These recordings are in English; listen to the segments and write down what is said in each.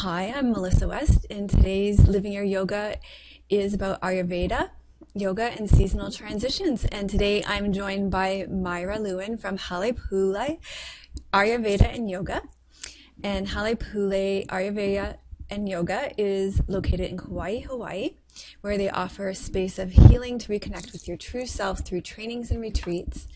Hi, I'm Melissa West, and today's Living Your Yoga is about Ayurveda, yoga, and seasonal transitions. And today I'm joined by Myra Lewin from Hale Pule, Ayurveda and Yoga. And Hale Pule Ayurveda and Yoga is located in Kaua'i, Hawaii, where they offer a space of healing to reconnect with your true self through trainings and retreats.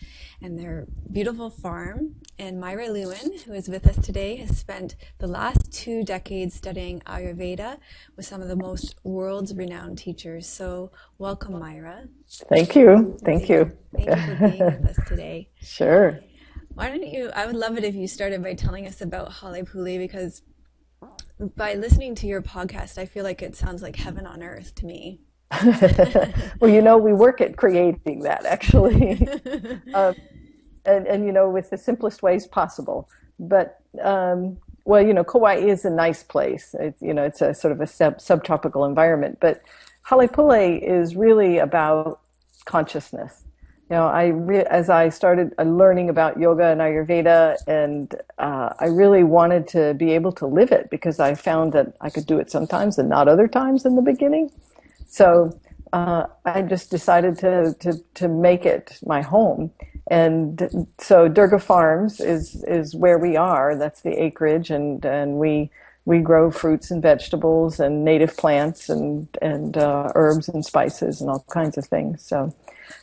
And their beautiful farm. And Myra Lewin, who is with us today, has spent the last 2 decades studying Ayurveda with some of the most world's renowned teachers. So welcome, Myra. Thank you. Thank you. Thank you for being with us today. Sure. Why don't you, I would love it if you started by telling us about Hale Pule, because by listening to your podcast, I feel like it sounds like heaven on earth to me. Well, we work at creating that, actually. And with the simplest ways possible. But, Kauai is a nice place. It's a sort of a subtropical environment. But Hale Pule is really about consciousness. As I started learning about yoga and Ayurveda, and I really wanted to be able to live it, because I found that I could do it sometimes and not other times in the beginning. So I just decided to make it my home. And so Durga Farms is where we are. That's the acreage, and we grow fruits and vegetables and native plants and herbs and spices and all kinds of things. So,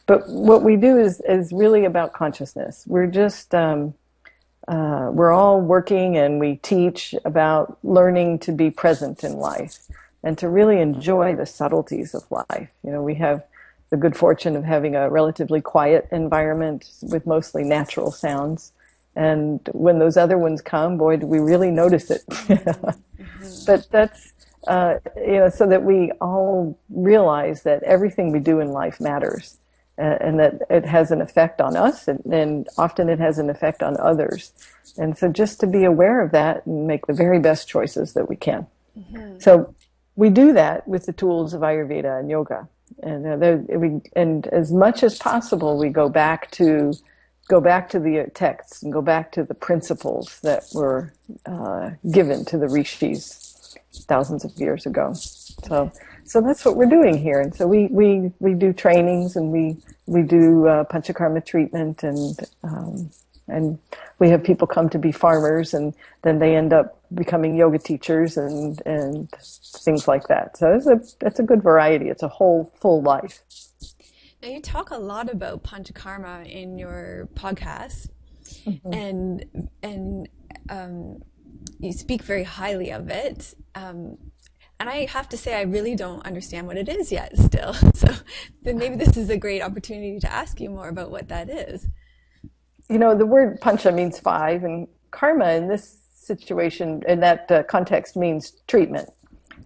but what we do is really about consciousness. We're just we're all working, and we teach about learning to be present in life and to really enjoy the subtleties of life. We have the good fortune of having a relatively quiet environment with mostly natural sounds. And when those other ones come, boy, do we really notice it. But that's, so that we all realize that everything we do in life matters, and that it has an effect on us, and often it has an effect on others. And so just to be aware of that and make the very best choices that we can. Mm-hmm. So we do that with the tools of Ayurveda and yoga. And as much as possible, we go back to the texts and go back to the principles that were given to the rishis thousands of years ago. So that's what we're doing here. And so we do trainings, and we do Panchakarma treatment, and we have people come to be farmers, and then they end up becoming yoga teachers and things like that. So it's a good variety. It's a whole full life. Now, you talk a lot about Panchakarma in your podcast, mm-hmm. and you speak very highly of it. And I have to say, I really don't understand what it is yet still. So then maybe this is a great opportunity to ask you more about what that is. The word pancha means 5, and karma in this situation, in that context, means treatment.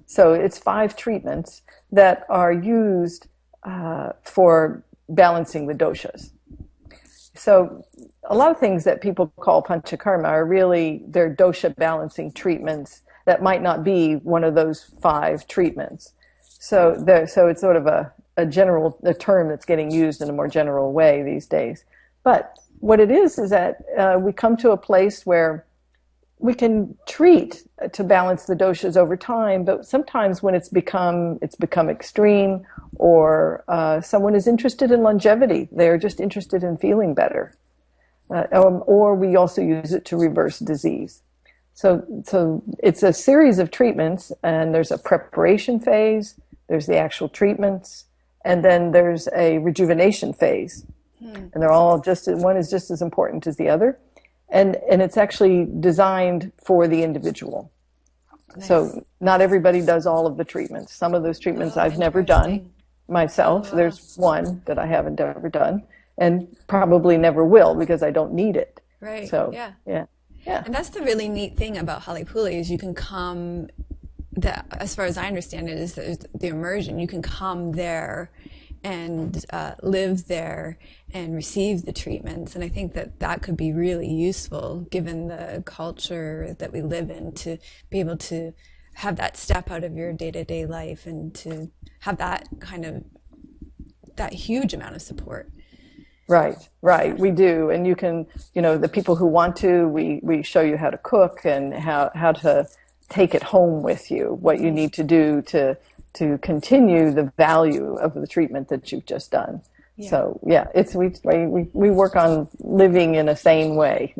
So it's 5 treatments that are used for balancing the doshas. So a lot of things that people call Panchakarma are really their dosha balancing treatments that might not be one of those 5 treatments. So it's sort of a term that's getting used in a more general way these days. But what it is that we come to a place where we can treat to balance the doshas over time, but sometimes when it's become extreme, or someone is interested in longevity, they're just interested in feeling better, or we also use it to reverse disease. So it's a series of treatments, and there's a preparation phase, there's the actual treatments, and then there's a rejuvenation phase. And they're all one is just as important as the other. And it's actually designed for the individual. Nice. So not everybody does all of the treatments. Some of those treatments I've never done myself. Oh, wow. There's one that I haven't ever done, and probably never will, because I don't need it. Right. So yeah. And that's the really neat thing about Hale Pule, is you can come, as far as I understand it, is the immersion. You can come there and live there and receive the treatments. And I think that could be really useful, given the culture that we live in, to be able to have that step out of your day-to-day life and to have that huge amount of support. Right. We do. And you can, the people who want to, we show you how to cook and how to take it home with you, what you need to do to continue the value of the treatment that you've just done. Yeah. So yeah, we work on living in a sane way.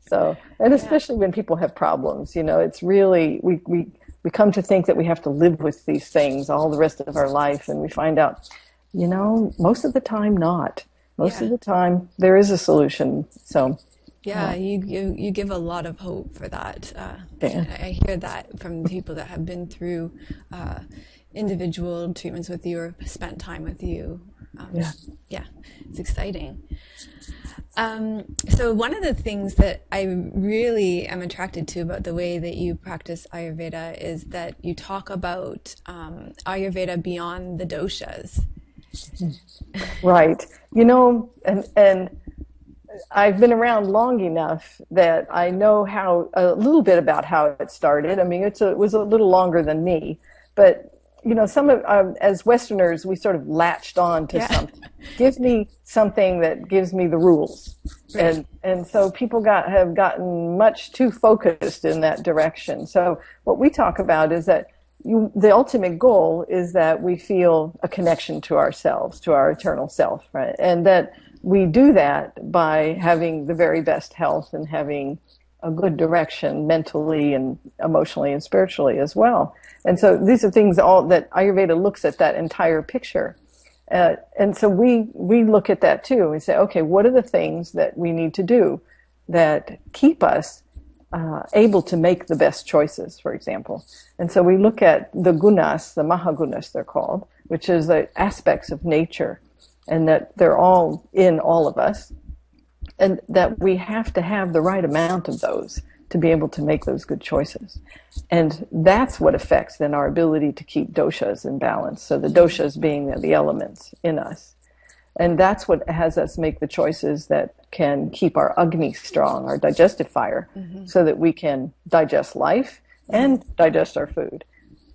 So, and especially when people have problems, it's really we come to think that we have to live with these things all the rest of our life, and we find out, most of the time not. Most of the time there is a solution. So yeah, you give a lot of hope for that. I hear that from people that have been through individual treatments with you or spent time with you. Yeah, it's exciting. So one of the things that I really am attracted to about the way that you practice Ayurveda is that you talk about Ayurveda beyond the doshas. Right. And I've been around long enough that I know a little bit about how it started. I mean, it was a little longer than me, but some of as Westerners, we sort of latched on to something. Give me something that gives me the rules, right. and so people have gotten much too focused in that direction. So what we talk about is that the ultimate goal is that we feel a connection to ourselves, to our eternal self, right? And that we do that by having the very best health and having a good direction mentally and emotionally and spiritually as well. And so these are things all that Ayurveda looks at, that entire picture. And so we look at that too. We say, okay, what are the things that we need to do that keep us able to make the best choices, for example. And so we look at the gunas, the mahagunas they're called, which is the aspects of nature, and that they're all in all of us, and that we have to have the right amount of those to be able to make those good choices. And that's what affects then our ability to keep doshas in balance. So the doshas being the elements in us. And that's what has us make the choices that can keep our Agni strong, our digestive fire, so that we can digest life and digest our food.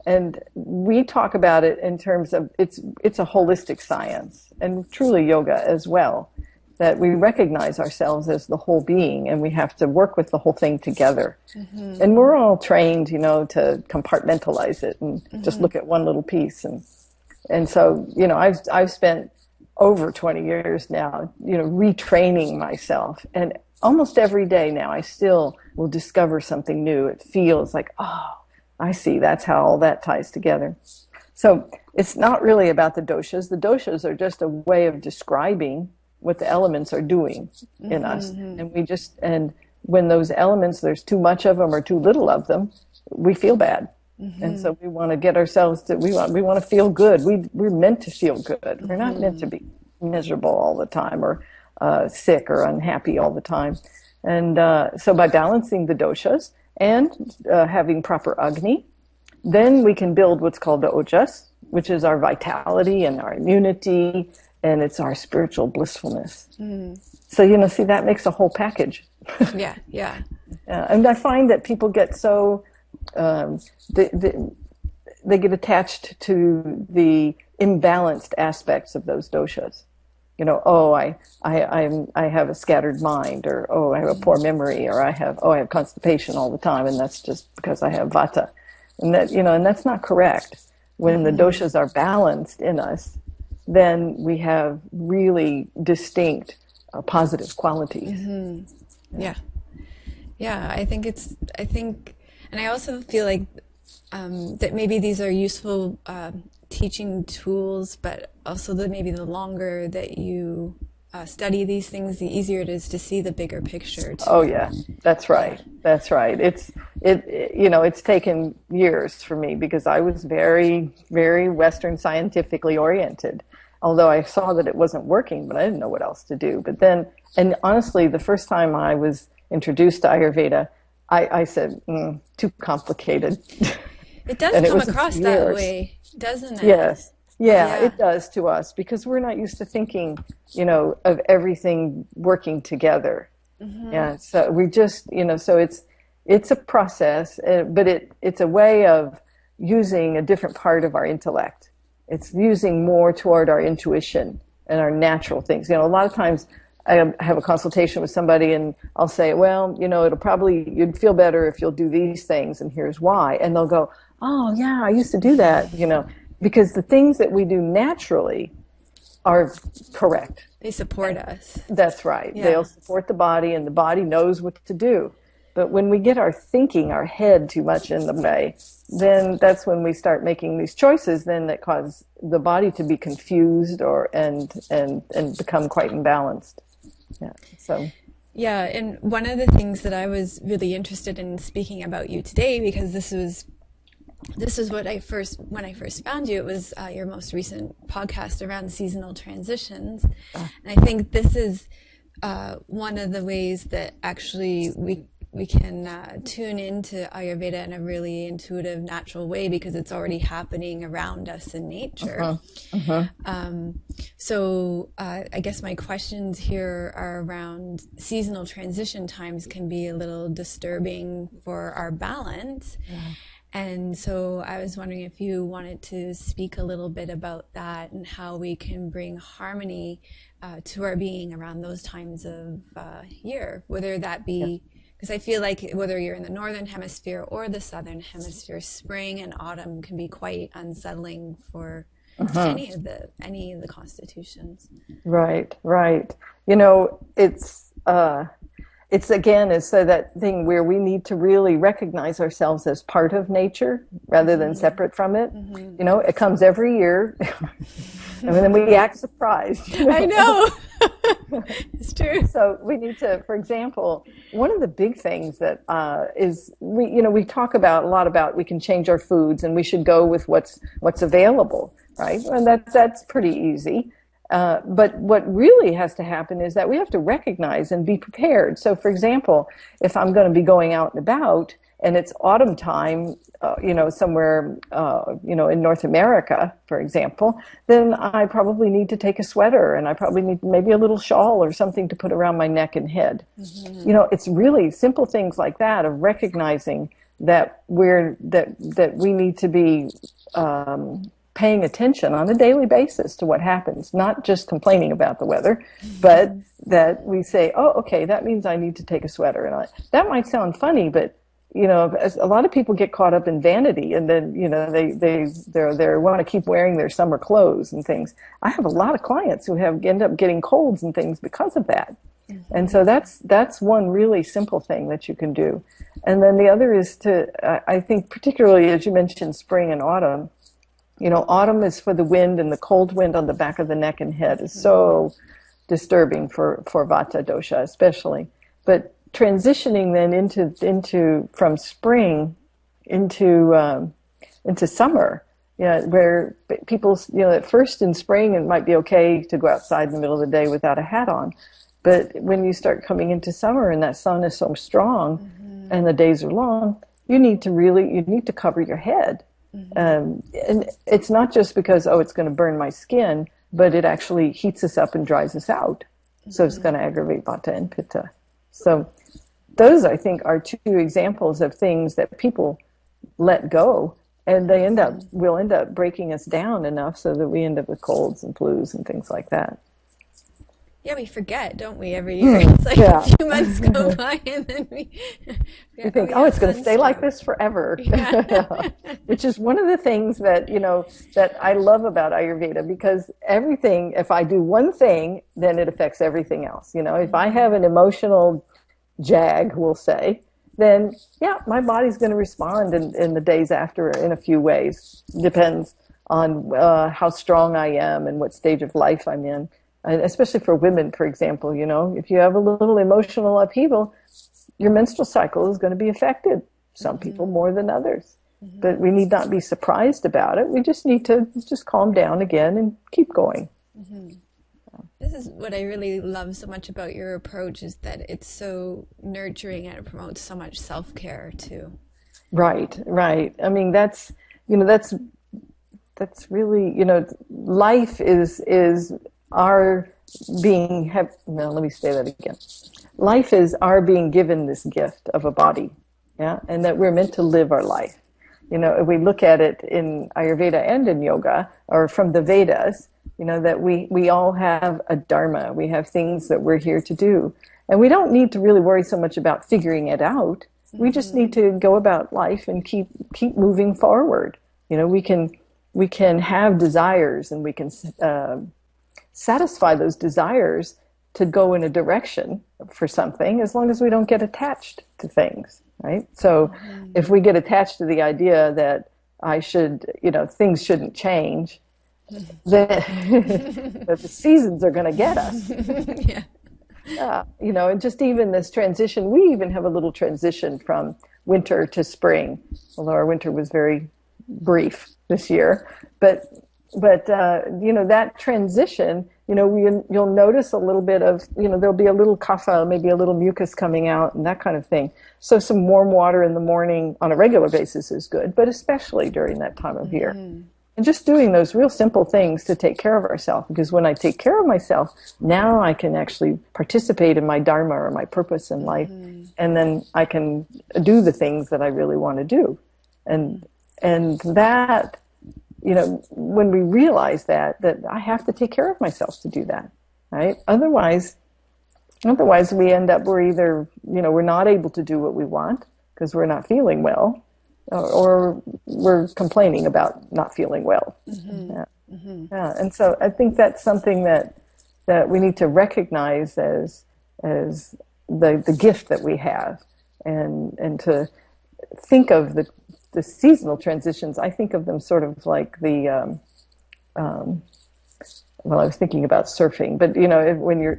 And we talk about it in terms of it's a holistic science, and truly yoga as well, that we recognize ourselves as the whole being, and we have to work with the whole thing together. And we're all trained, to compartmentalize it and just look at one little piece. And so, I've spent over 20 years now, retraining myself. And almost every day now, I still will discover something new. It feels like, oh, I see, that's how all that ties together. So it's not really about the doshas. The doshas are just a way of describing what the elements are doing in us. And when those elements, there's too much of them or too little of them, we feel bad. And so we want to get ourselves to, we want to feel good. We're meant to feel good. We're not meant to be miserable all the time or sick or unhappy all the time. And so by balancing the doshas and having proper Agni, then we can build what's called the ojas, which is our vitality and our immunity, and it's our spiritual blissfulness. So, see, that makes a whole package. Yeah. And I find that people get so, they get attached to the imbalanced aspects of those doshas. I have a scattered mind, or I have a poor memory, or I have constipation all the time, and that's just because I have vata. And that, and that's not correct. When the doshas are balanced in us, then we have really distinct positive qualities. Yeah. I think, and I also feel like that maybe these are useful teaching tools, but also that maybe the longer that you study these things, the easier it is to see the bigger picture too. Oh yeah, that's right. That's right. It's taken years for me because I was very, very Western scientifically oriented. Although I saw that it wasn't working, but I didn't know what else to do. But then, and honestly, the first time I was introduced to Ayurveda, I said, too complicated. It does come across that way, doesn't it? Yes. Yeah, it does to us because we're not used to thinking, of everything working together. Yeah. So we just, so it's a process, but it's a way of using a different part of our intellect. It's using more toward our intuition and our natural things. A lot of times I have a consultation with somebody and I'll say, well, you'd feel better if you'll do these things, and here's why. And they'll go, oh yeah, I used to do that, because the things that we do naturally are correct. They support us. That's right. Yeah. They'll support the body, and the body knows what to do. But when we get our head too much in the way, then that's when we start making these choices then that cause the body to be confused and become quite imbalanced. Yeah. So. Yeah, and one of the things that I was really interested in speaking about you today, because this is what when I first found you, it was your most recent podcast around seasonal transitions. And I think this is one of the ways that actually we can tune into Ayurveda in a really intuitive, natural way, because it's already happening around us in nature. So I guess my questions here are around seasonal transition times can be a little disturbing for our balance. And so I was wondering if you wanted to speak a little bit about that and how we can bring harmony to our being around those times of year, whether that be, because I feel like whether you're in the northern hemisphere or the southern hemisphere, spring and autumn can be quite unsettling for any of the constitutions. Right. It's so that thing where we need to really recognize ourselves as part of nature rather than separate from it. It comes every year, and then we act surprised. I know. It's true. So we need to, for example, one of the big things that is we talk about a lot about we can change our foods and we should go with what's available, right? And that's pretty easy. But what really has to happen is that we have to recognize and be prepared. So, for example, if I'm going to be going out and about and it's autumn time, somewhere, in North America, for example, then I probably need to take a sweater, and I probably need maybe a little shawl or something to put around my neck and head. It's really simple things like that of recognizing that we need to be paying attention on a daily basis to what happens, not just complaining about the weather, but that we say, oh, okay, that means I need to take a sweater. And that might sound funny, but a lot of people get caught up in vanity, and then they want to keep wearing their summer clothes and things. I have a lot of clients who end up getting colds and things because of that. And so that's one really simple thing that you can do. And then the other is I think particularly as you mentioned, spring and autumn. Autumn is for the wind, and the cold wind on the back of the neck and head is so disturbing for Vata dosha especially. But transitioning then into from spring into summer, where people, at first in spring it might be okay to go outside in the middle of the day without a hat on, but when you start coming into summer and that sun is so strong and the days are long, you need to cover your head. And it's not just because, it's going to burn my skin, but it actually heats us up and dries us out. So it's going to aggravate Vata and Pitta. So those, I think, are two examples of things that people let go, and will end up breaking us down enough so that we end up with colds and flus and things like that. Yeah, we forget, don't we, every year? It's like a few months go by and then we think, it's going to stay like this forever. Yeah. Which is one of the things that, that I love about Ayurveda, because everything, if I do one thing, then it affects everything else. If I have an emotional jag, we'll say, then, my body's going to respond in the days after in a few ways. Depends on how strong I am and what stage of life I'm in. And especially for women, for example, if you have a little emotional upheaval, your menstrual cycle is going to be affected. Some people more than others. But we need not be surprised about it. We just need to calm down again and keep going. This is what I really love so much about your approach, is that it's so nurturing and it promotes so much self-care too. Right. I mean, that's really, life is our being, let me say that again. Life is our being given this gift of a body, and that we're meant to live our life. If we look at it in Ayurveda and in yoga, or from the Vedas, that we all have a dharma. We have things that we're here to do. And we don't need to really worry so much about figuring it out. We just need to go about life and keep moving forward. We can have desires, and we can satisfy those desires to go in a direction for something, as long as we don't get attached to things, right? So if we get attached to the idea that things shouldn't change, then that the seasons are going to get us. Yeah. Yeah, and just even this transition, we even have a little transition from winter to spring, although our winter was very brief this year. But that transition, you'll notice a little bit of, there'll be a little kapha, maybe a little mucus coming out and that kind of thing. So some warm water in the morning on a regular basis is good, but especially during that time of year. And just doing those real simple things to take care of ourselves, because when I take care of myself, now I can actually participate in my dharma or my purpose in life, and then I can do the things that I really want to do. And that, when we realize that I have to take care of myself to do that, right? Otherwise we end up, we're either, we're not able to do what we want because we're not feeling well, or we're complaining about not feeling well. Yeah. And so I think that's something that we need to recognize as the gift that we have, and to think of the seasonal transitions. I think of them sort of like I was thinking about surfing, but when you're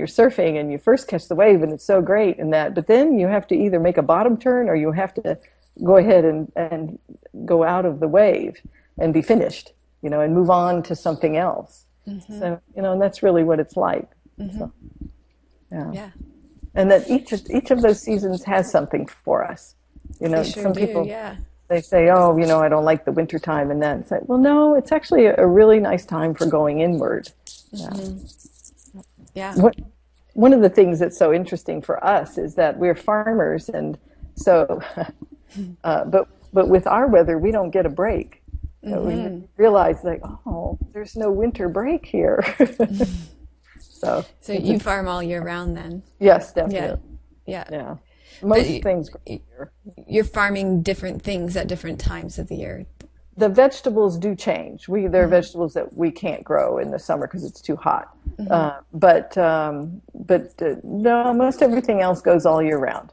surfing and you first catch the wave and it's so great but then you have to either make a bottom turn, or you have to go ahead and go out of the wave and be finished, and move on to something else. So, and that's really what it's like. So, yeah. And that each of those seasons has something for us. Some people, they say, oh, I don't like the winter time, and that. It's like, well, no, it's actually a really nice time for going inward. Yeah. One of the things that's so interesting for us is that we're farmers, and so, but with our weather, we don't get a break. We realize, like, oh, there's no winter break here. So you farm all year round then? Yes, definitely. Yeah. Most things grow here. You're farming different things at different times of the year. The vegetables do change. There are vegetables that we can't grow in the summer because it's too hot. But no, most everything else goes all year round.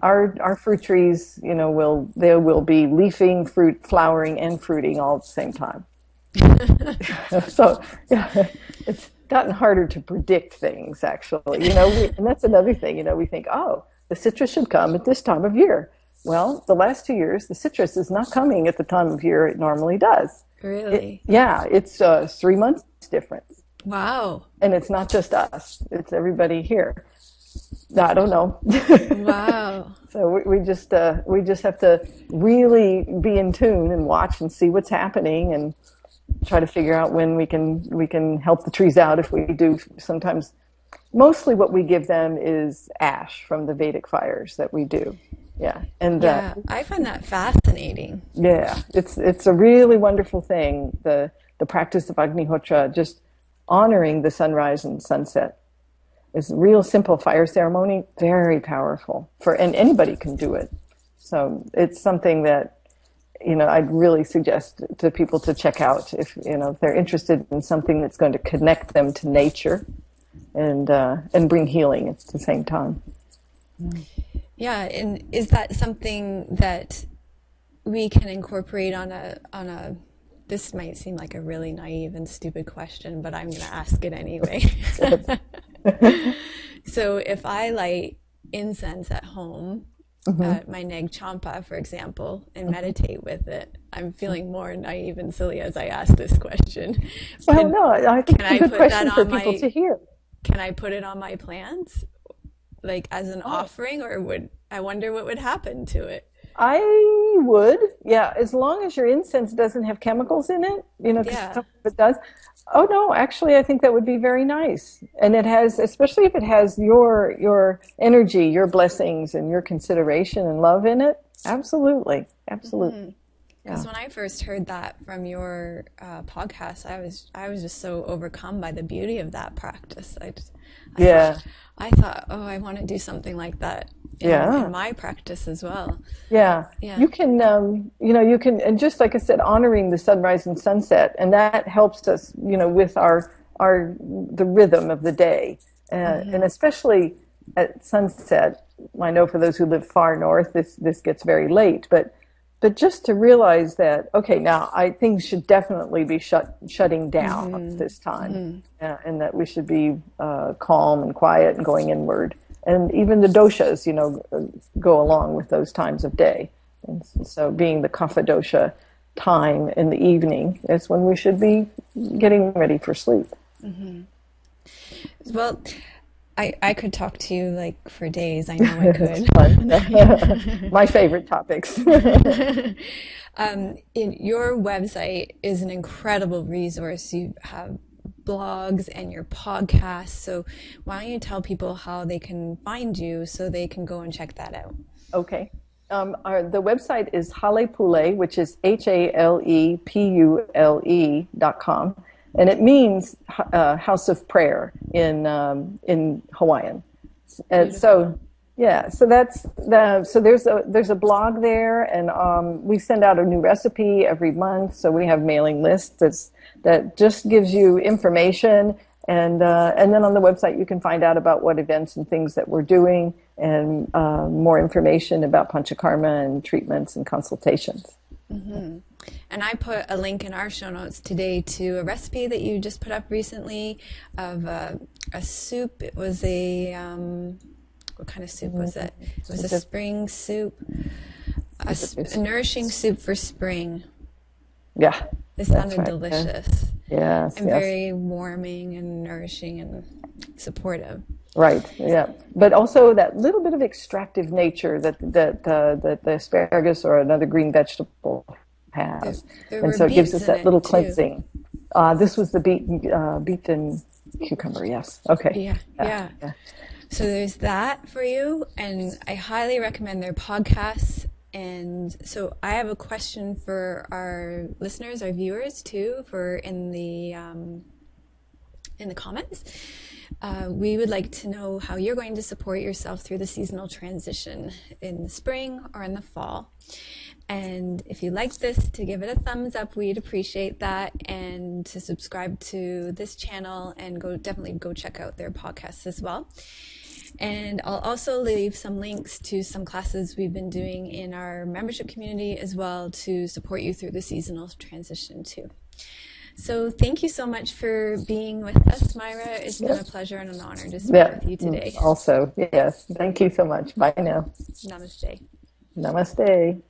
Our fruit trees, they will be leafing, flowering, and fruiting all at the same time. So it's gotten harder to predict things, actually. And that's another thing. We think, oh, the citrus should come at this time of year. Well, the last 2 years, the citrus is not coming at the time of year it normally does. Really? It's 3 months difference. Wow. And it's not just us; it's everybody here. I don't know. Wow. So we just have to really be in tune and watch and see what's happening, and try to figure out when we can help the trees out if we do. Sometimes, mostly what we give them is ash from the Vedic fires that we do. Yeah, and I find that fascinating. Yeah, it's a really wonderful thing. The practice of Agnihotra, just honoring the sunrise and sunset. It's a real simple fire ceremony, very powerful and anybody can do it. So it's something that, I'd really suggest to people to check out if they're interested in something that's going to connect them to nature and bring healing at the same time. Yeah, and is that something that we can incorporate on a this might seem like a really naive and stupid question, but I'm going to ask it anyway. So if I light incense at home, my neg champa, for example, and meditate with it, I'm feeling more naive and silly as I ask this question. Well, no, I think it's a good question for people to hear. Can I put it on my plants, like as an offering, or I wonder what would happen to it? I would, yeah, as long as your incense doesn't have chemicals in it, because some of it does. Oh no, actually, I think that would be very nice, and it has, especially if it has your energy, your blessings, and your consideration and love in it. Absolutely. Because when I first heard that from your podcast, I was just so overcome by the beauty of that practice. I thought Yeah. oh, I want to do something like that in Yeah. my practice as well. Yeah, Yeah. you can, you can, and just like I said, honoring the sunrise and sunset, and that helps us, with the rhythm of the day, and especially at sunset. I know for those who live far north, this gets very late, but just to realize that, okay, now things should definitely be shutting down at this time, and that we should be calm and quiet and going inward. And even the doshas, go along with those times of day. And so, being the kapha dosha time in the evening is when we should be getting ready for sleep. Well, I could talk to you like for days. I know I It's could. fun. My favorite topics. Your website is an incredible resource. You have blogs and your podcast. So why don't you tell people how they can find you so they can go and check that out? Okay. The website is Hale Pule, which is HALEPULE.com, and it means house of prayer in Hawaiian. And so yeah, so there's a blog there, and we send out a new recipe every month. So we have mailing lists that just gives you information, and then on the website you can find out about what events and things that we're doing, and more information about Panchakarma and treatments and consultations. And I put a link in our show notes today to a recipe that you just put up recently of a soup. It was what kind of soup was it? It was a spring soup, a nourishing soup for spring. Yeah. It sounded delicious. Yes. And very warming and nourishing and supportive. Right. Yeah. But also that little bit of extractive nature that the asparagus or another green vegetable has, and so it gives us that little too. cleansing. This was the beet and cucumber. Yes. Okay. Yeah. So there's that for you, and I highly recommend their podcasts. And so I have a question for our listeners, our viewers too, for in the comments. We would like to know how you're going to support yourself through the seasonal transition in the spring or in the fall. And if you like this, to give it a thumbs up, we'd appreciate that, and to subscribe to this channel, and definitely go check out their podcasts as well. And I'll also leave some links to some classes we've been doing in our membership community as well to support you through the seasonal transition too. So thank you so much for being with us, Myra. It's been a pleasure and an honor to speak with you today. Also, yes. Thank you so much. Bye now. Namaste. Namaste.